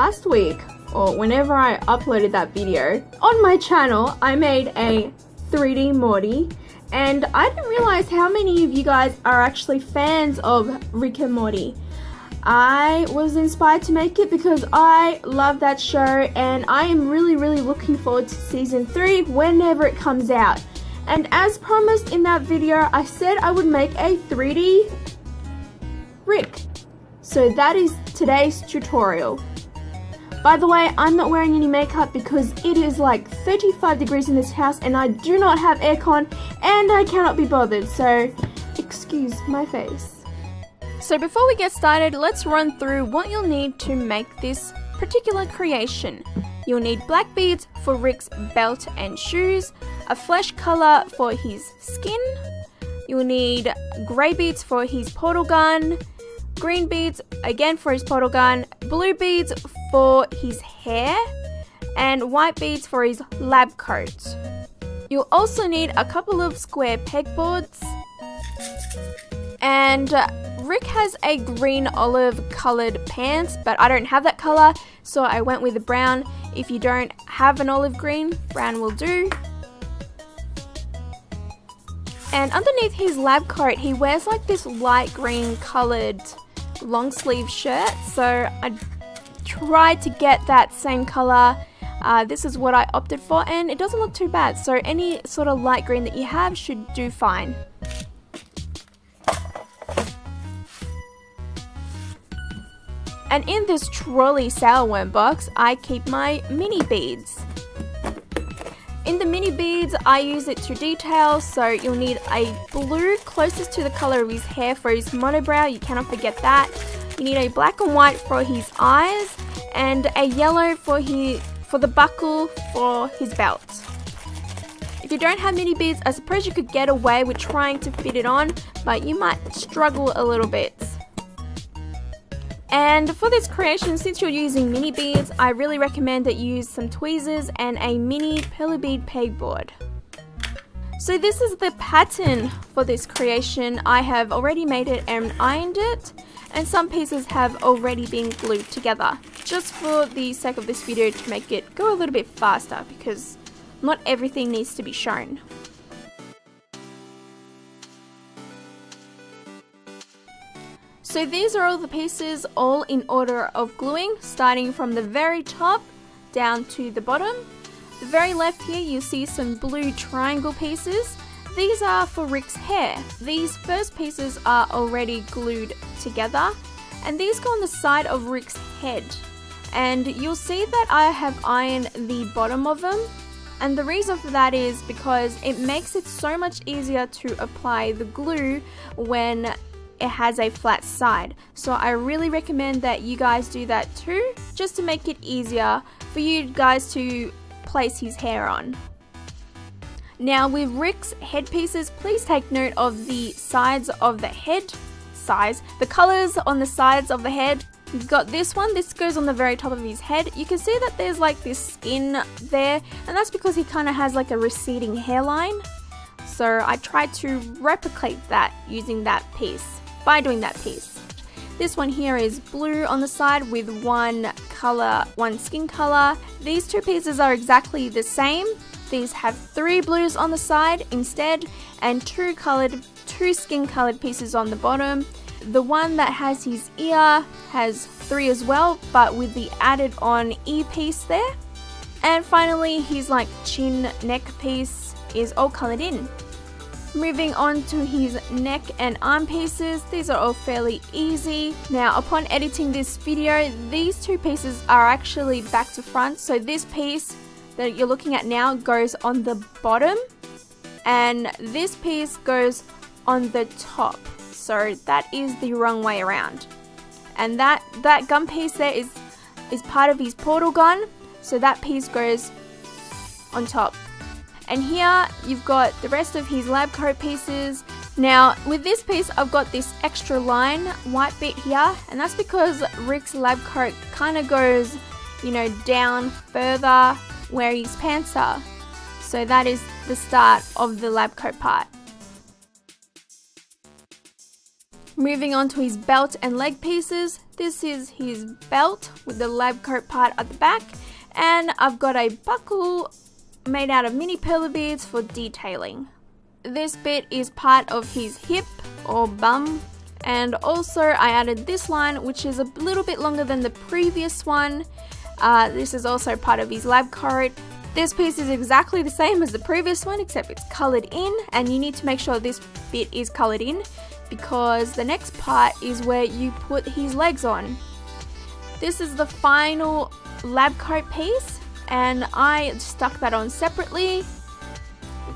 last week, or whenever I uploaded that video, on my channel I made a 3D Morty, and I didn't realize how many of you guys are actually fans of Rick and Morty. I was inspired to make it because I love that show, and I am really looking forward to season 3 whenever it comes out. And as promised in that video, I said I would make a 3D Rick. So that is today's tutorial. By the way, I'm not wearing any makeup because it is like 35 degrees in this house and I do not have aircon and I cannot be bothered, so excuse my face. So before we get started, let's run through what you'll need to make this particular creation. You'll need black beads for Rick's belt and shoes, a flesh color for his skin, you'll need grey beads for his portal gun, green beads again for his portal gun, blue beads for his hair, and white beads for his lab coat. You'll also need a couple of square pegboards, and Rick has a green olive colored pants, but I don't have that color, so I went with the brown. If you don't have an olive green, brown will do. And underneath his lab coat, he wears like this light green colored long sleeve shirt, so I tried to get that same color. This is what I opted for, and it doesn't look too bad, so any sort of light green that you have should do fine. And in this trolley sourworm box, I keep my mini beads. In the mini beads, I use it to detail, so you'll need a blue closest to the color of his hair for his monobrow, you cannot forget that. You need a black and white for his eyes, and a yellow for the buckle for his belt. If you don't have mini beads, I suppose you could get away with trying to fit it on, but you might struggle a little bit. And for this creation, since you're using mini beads, I really recommend that you use some tweezers and a mini Perler Bead pegboard. So this is the pattern for this creation. I have already made it and ironed it, and some pieces have already been glued together, just for the sake of this video to make it go a little bit faster, because not everything needs to be shown. So these are all the pieces, all in order of gluing, starting from the very top down to the bottom. The very left here you see some blue triangle pieces. These are for Rick's hair. These first pieces are already glued together, and these go on the side of Rick's head. And you'll see that I have ironed the bottom of them, and the reason for that is because it makes it so much easier to apply the glue when it has a flat side. So I really recommend that you guys do that too, just to make it easier for you guys to place his hair on. Now with Rick's head pieces, please take note of the sides of the head, the colors on the sides of the head. You've got this one, this goes on the very top of his head. You can see that there's like this skin there, and that's because he kind of has like a receding hairline. So I tried to replicate that using that piece. By doing that piece. This one here is blue on the side with one skin color. These two pieces are exactly the same. These have 3 blues on the side instead, and 2 skin colored pieces on the bottom. The one that has his ear has 3 as well, but with the added on ear piece there. And finally his like chin neck piece is all colored in. Moving on to his neck and arm pieces, these are all fairly easy. Now upon editing this video, these 2 pieces are actually back to front, so this piece that you're looking at now goes on the bottom and this piece goes on the top, so that is the wrong way around. And that gun piece there is part of his portal gun, so that piece goes on top. And here you've got the rest of his lab coat pieces. Now with this piece I've got this extra line white bit here, and that's because Rick's lab coat kind of goes, you know, down further where his pants are. So that is the start of the lab coat part. Moving on to his belt and leg pieces. This is his belt with the lab coat part at the back, and I've got a buckle made out of mini Perler beads for detailing. This bit is part of his hip or bum, and also I added this line, which is a little bit longer than the previous one. This is also part of his lab coat. This piece is exactly the same as the previous one, except it's colored in, and you need to make sure this bit is colored in because the next part is where you put his legs on. This is the final lab coat piece, and I stuck that on separately.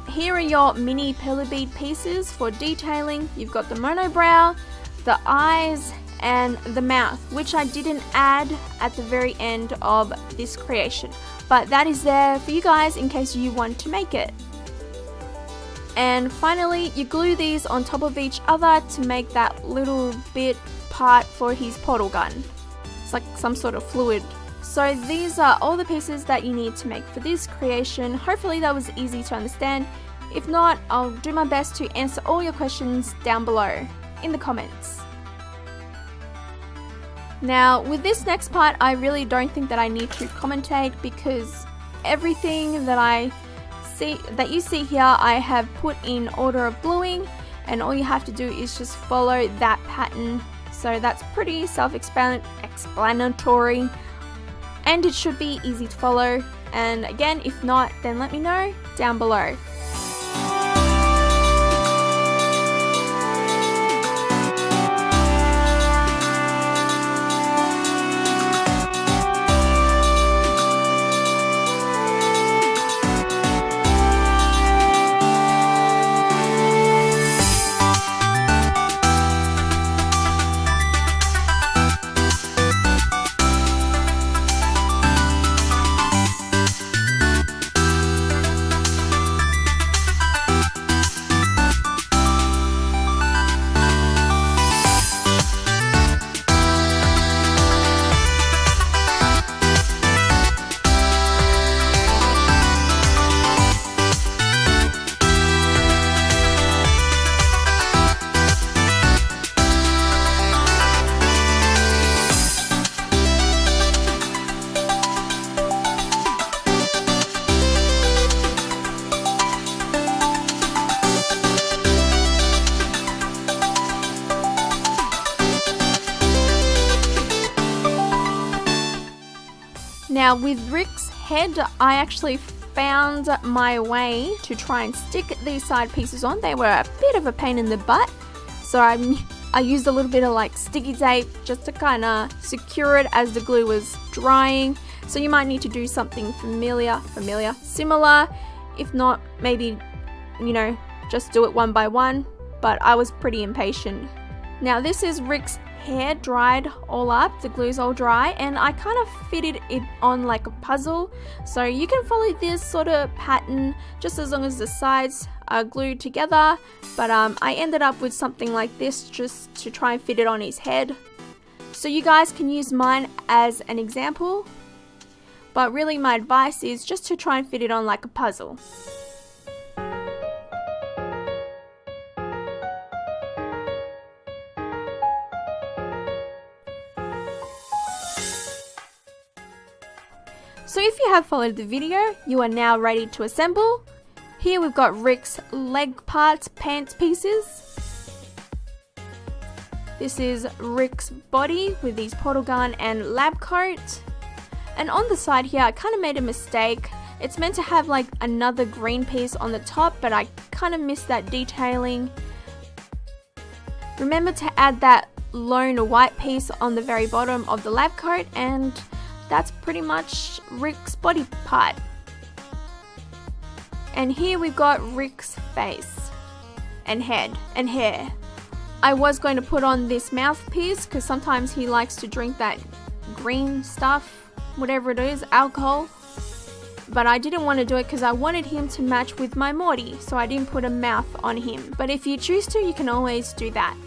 Here are your mini Perler bead pieces for detailing. You've got the monobrow, the eyes, and the mouth, which I didn't add at the very end of this creation, but that is there for you guys in case you want to make it. And finally, you glue these on top of each other to make that little bit part for his portal gun. It's like some sort of fluid. So these are all the pieces that you need to make for this creation. Hopefully that was easy to understand. If not, I'll do my best to answer all your questions down below in the comments. Now with this next part, I really don't think that I need to commentate because everything that you see here I have put in order of gluing, and all you have to do is just follow that pattern. So that's pretty self-explanatory, and it should be easy to follow. And again, if not, then let me know down below. Now with Rick's head, I actually found my way to try and stick these side pieces on. They were a bit of a pain in the butt, so I used a little bit of like sticky tape just to kind of secure it as the glue was drying. So you might need to do something similar. If not, maybe, you know, just do it one by one, but I was pretty impatient. Now this is Rick's hair dried all up, the glue's all dry, and I kind of fitted it on like a puzzle. So you can follow this sort of pattern just as long as the sides are glued together, but I ended up with something like this just to try and fit it on his head. So you guys can use mine as an example, but really my advice is just to try and fit it on like a puzzle. So if you have followed the video, you are now ready to assemble. Here we've got Rick's leg parts, pants pieces. This is Rick's body with his portal gun and lab coat. And on the side here, I kind of made a mistake. It's meant to have like another green piece on the top, but I kind of missed that detailing. Remember to add that lone white piece on the very bottom of the lab coat, and that's pretty much Rick's body part. And here we've got Rick's face and head and hair. I was going to put on this mouthpiece because sometimes he likes to drink that green stuff, whatever it is, alcohol. But I didn't want to do it because I wanted him to match with my Morty, so I didn't put a mouth on him. But if you choose to, you can always do that.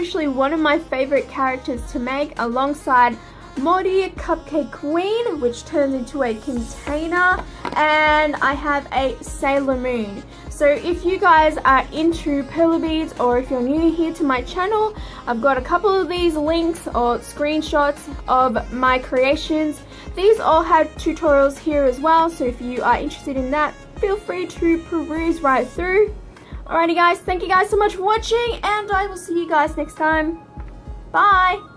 officially one of my favorite characters to make, alongside Morty, Cupcake Queen, which turns into a container, and I have a Sailor Moon. So if you guys are into Perler Beads, or if you're new here to my channel, I've got a couple of these links or screenshots of my creations. These all have tutorials here as well, so if you are interested in that, feel free to peruse right through. Alrighty guys, thank you guys so much for watching, and I will see you guys next time. Bye!